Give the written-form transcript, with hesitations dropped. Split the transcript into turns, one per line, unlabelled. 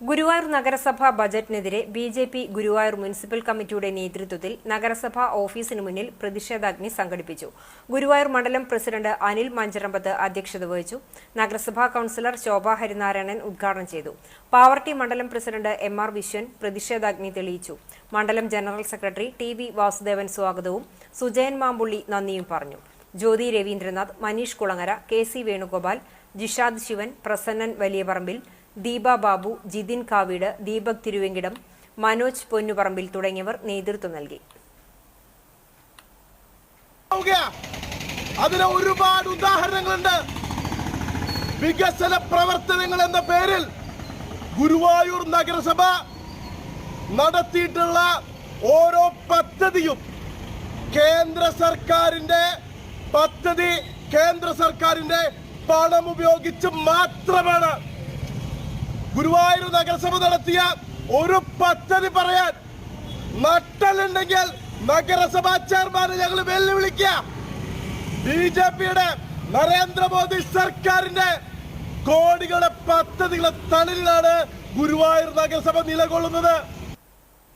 ഗുരുവായൂർ നഗരസഭാ ബജറ്റിനെതിരെ BJP. Guruvayur municipal കമ്മിറ്റിയുടെ നേതൃത്വത്തിൽ നഗരസഭാ ഓഫീസിന് മുന്നിൽ പ്രതിഷേധാഗ്നി സംഘടിപ്പിച്ചു. ഗുരുവായൂർ മണ്ഡലം പ്രസിഡന്റ് അനിൽ മഞ്ചരമ്പത്ത് അധ്യക്ഷത വഹിച്ചു. നഗരസഭാ കൌൺസിലർ ശോഭ ഹരിനാരായണൻ ഉദ്ഘാടനം ചെയ്തു. പാവർട്ടി മണ്ഡലം പ്രസിഡന്റ് എം.ആർ. വിശ്വൻ പ്രതിഷേധാഗ്നി തെളിയിച്ചു. മണ്ഡലം ജനറൽ സെക്രട്ടറി ടി.വി. വാസുദേവൻ സ്വാഗതവും സുജയൻ മാമ്പുള്ളി നന്ദിയും പറഞ്ഞു. ജ്യോതി രവീന്ദ്രനാഥ്, മനീഷ് കുളങ്ങര, കെ.സി. വേണുഗോപാൽ, ജിഷാദ് ശിവൻ, പ്രസന്നൻ വലിയപറമ്പിൽ, ദീപ ബാബു, ജിതിൻ കാവീട്, ദീപക് തിരുവെങ്കിടം, മനോജ് പൊന്നുപറമ്പിൽ തുടങ്ങിയവർ നേതൃത്വം നൽകി.
അതിന് ഒരുപാട് ഉദാഹരണങ്ങളുണ്ട്. വികസന പ്രവർത്തനങ്ങൾ എന്ന പേരിൽ ഗുരുവായൂർ നഗരസഭ നടത്തിയിട്ടുള്ള ഓരോ പദ്ധതിയും കേന്ദ്ര സർക്കാരിന്റെ പണം ഉപയോഗിച്ച് മാത്രമാണ്. ഗുരുവായൂർ നഗരസഭ നടത്തിയ ഒരു പദ്ധതി പറയാൻ നട്ടലുണ്ടെങ്കിൽ നഗരസഭാ ചെയർമാനെ ഞങ്ങൾ വെല്ലുവിളിക്കുക. ബി.ജെ.പിയുടെ നരേന്ദ്രമോദി സർക്കാരിന്റെ കോടികളുടെ പദ്ധതികളെ തണലിലാണ് ഗുരുവായൂർ നഗരസഭ നിലകൊള്ളുന്നത്.